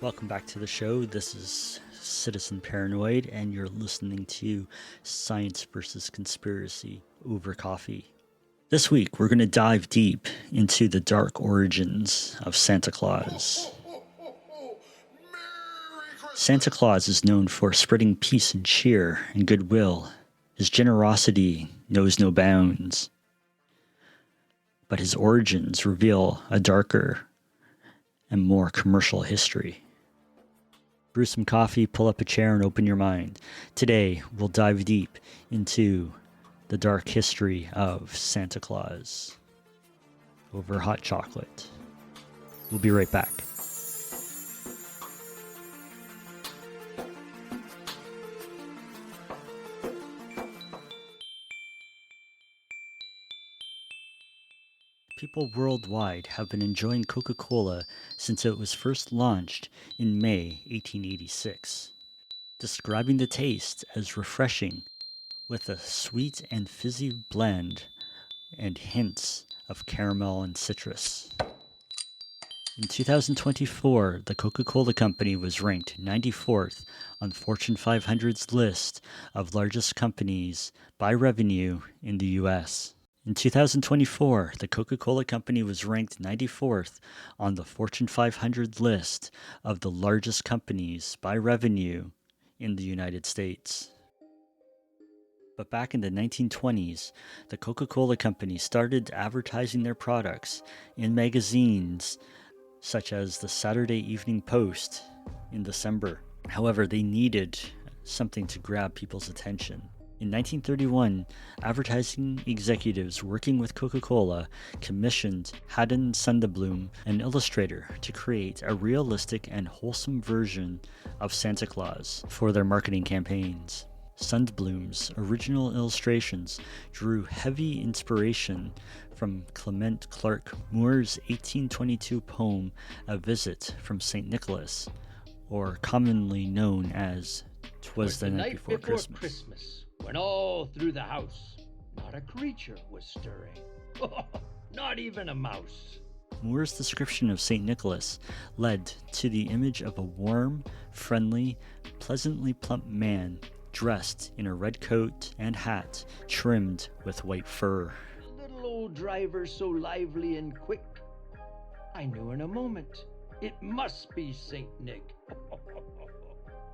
Welcome back to the show. This is Citizen Paranoid, and you're listening to Science versus Conspiracy over coffee. This week, we're going to dive deep into the dark origins of Santa Claus. Santa Claus is known for spreading peace and cheer and goodwill. His generosity knows no bounds. But his origins reveal a darker and more commercial history. Brew some coffee, pull up a chair, and open your mind. Today, we'll dive deep into the dark history of Santa Claus over hot chocolate. We'll be right back. People worldwide have been enjoying Coca-Cola since it was first launched in May 1886, describing the taste as refreshing with a sweet and fizzy blend and hints of caramel and citrus. In 2024, the Coca-Cola Company was ranked 94th on Fortune 500's list of largest companies by revenue in the U.S. In 2024, the Coca-Cola Company was ranked 94th on the Fortune 500 list of the largest companies by revenue in the United States. But back in the 1920s, the Coca-Cola Company started advertising their products in magazines such as the Saturday Evening Post in December. However, they needed something to grab people's attention. In 1931, advertising executives working with Coca-Cola commissioned Haddon Sundblom, an illustrator, to create a realistic and wholesome version of Santa Claus for their marketing campaigns. Sundblom's original illustrations drew heavy inspiration from Clement Clarke Moore's 1822 poem A Visit from St. Nicholas, or commonly known as 'Twas the Night Before Christmas. When all through the house, not a creature was stirring. Not even a mouse. Moore's description of St. Nicholas led to the image of a warm, friendly, pleasantly plump man dressed in a red coat and hat trimmed with white fur. Little old driver so lively and quick. I knew in a moment, it must be St. Nick.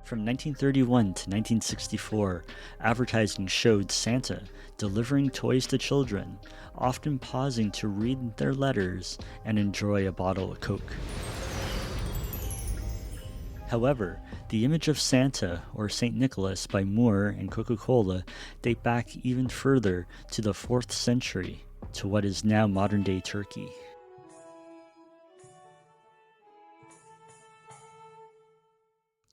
From 1931 to 1964, advertising showed Santa delivering toys to children, often pausing to read their letters and enjoy a bottle of Coke. However, the image of Santa or St. Nicholas by Moore and Coca-Cola date back even further to the 4th century, to what is now modern-day Turkey.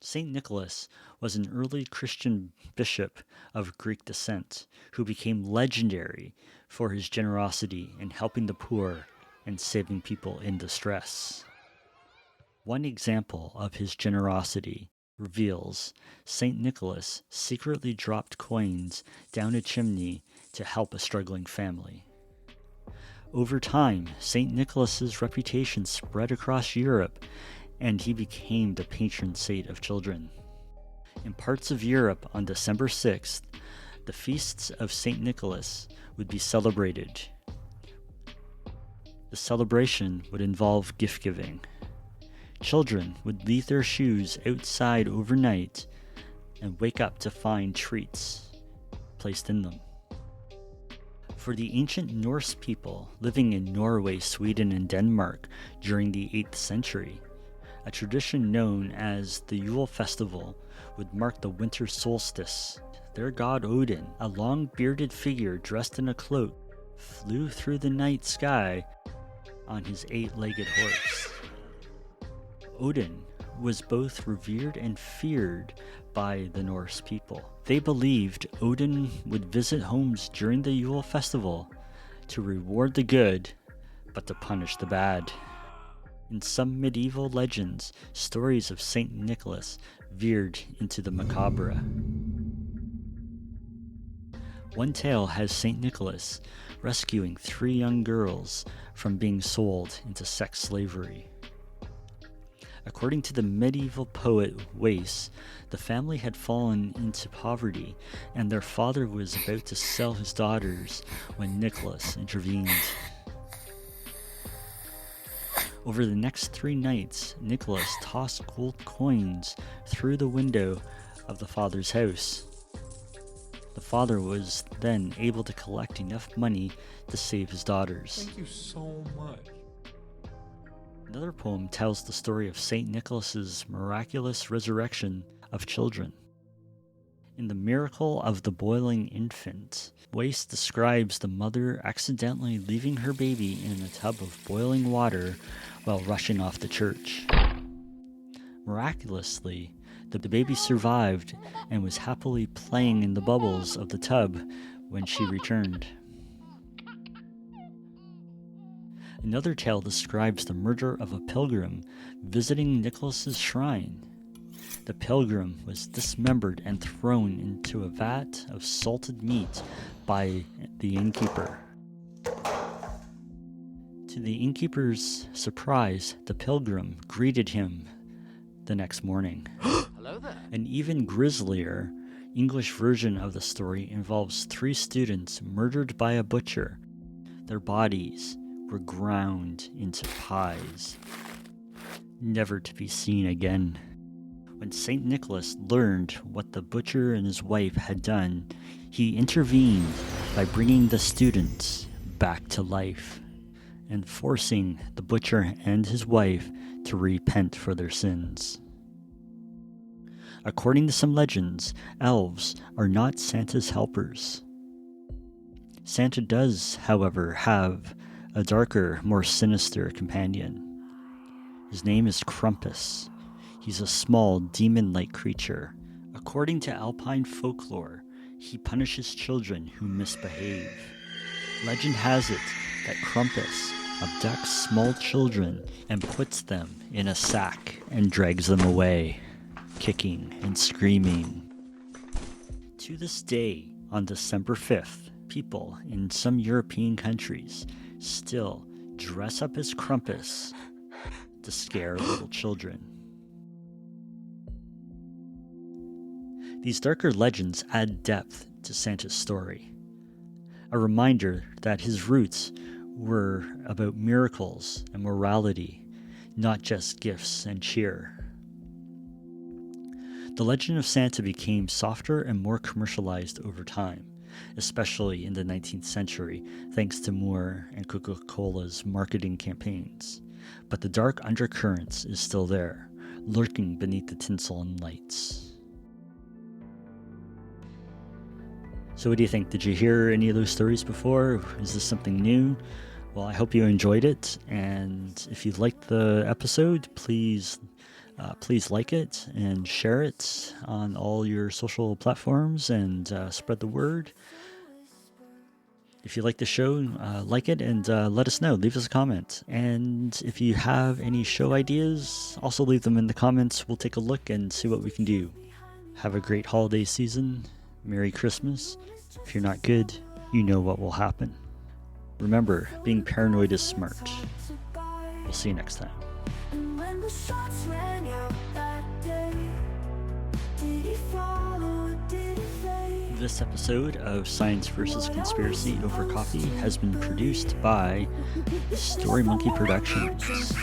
St. Nicholas was an early Christian bishop of Greek descent who became legendary for his generosity in helping the poor and saving people in distress. One example of his generosity reveals St. Nicholas secretly dropped coins down a chimney to help a struggling family. Over time, St. Nicholas's reputation spread across Europe, and he became the patron saint of children. In parts of Europe on December 6th, the feasts of St. Nicholas would be celebrated. The celebration would involve gift giving. Children would leave their shoes outside overnight and wake up to find treats placed in them. For the ancient Norse people living in Norway, Sweden, and Denmark during the 8th century, a tradition known as the Yule Festival would mark the winter solstice. Their god Odin, a long-bearded figure dressed in a cloak, flew through the night sky on his 8-legged horse. Odin was both revered and feared by the Norse people. They believed Odin would visit homes during the Yule Festival to reward the good, but to punish the bad. In some medieval legends, stories of St. Nicholas veered into the macabre. One tale has St. Nicholas rescuing 3 young girls from being sold into sex slavery. According to the medieval poet Wace, the family had fallen into poverty, and their father was about to sell his daughters when Nicholas intervened. Over the next 3 nights, Nicholas tossed gold coins through the window of the father's house. The father was then able to collect enough money to save his daughters. Thank you so much. Another poem tells the story of St. Nicholas's miraculous resurrection of children. In The Miracle of the Boiling Infant, Wace describes the mother accidentally leaving her baby in a tub of boiling water while rushing off to church. Miraculously, the baby survived and was happily playing in the bubbles of the tub when she returned. Another tale describes the murder of a pilgrim visiting Nicholas's shrine. The pilgrim was dismembered and thrown into a vat of salted meat by the innkeeper. To the innkeeper's surprise, the pilgrim greeted him the next morning. Hello there. An even grislier English version of the story involves 3 students murdered by a butcher. Their bodies were ground into pies, never to be seen again. When St. Nicholas learned what the butcher and his wife had done, he intervened by bringing the students back to life and forcing the butcher and his wife to repent for their sins. According to some legends, elves are not Santa's helpers. Santa does, however, have a darker, more sinister companion. His name is Krampus. He's a small, demon-like creature. According to Alpine folklore, he punishes children who misbehave. Legend has it that Krampus abducts small children and puts them in a sack and drags them away, kicking and screaming. To this day, on December 5th, people in some European countries still dress up as Krampus to scare little children. These darker legends add depth to Santa's story, a reminder that his roots were about miracles and morality, not just gifts and cheer. The legend of Santa became softer and more commercialized over time, especially in the 19th century, thanks to Moore and Coca-Cola's marketing campaigns. But the dark undercurrents is still there, lurking beneath the tinsel and lights. So what do you think? Did you hear any of those stories before? Is this something new? Well, I hope you enjoyed it, and if you liked the episode, please like it and share it on all your social platforms and spread the word. If you like the show, like it and let us know. Leave us a comment. And if you have any show ideas, also leave them in the comments. We'll take a look and see what we can do. Have a great holiday season. Merry Christmas. If you're not good, you know what will happen. Remember, being paranoid is smart. We'll see you next time. And when the shots rang out that day, did he follow or did he fade? This episode of Science vs. Conspiracy Over Coffee has been produced by Story Monkey Productions.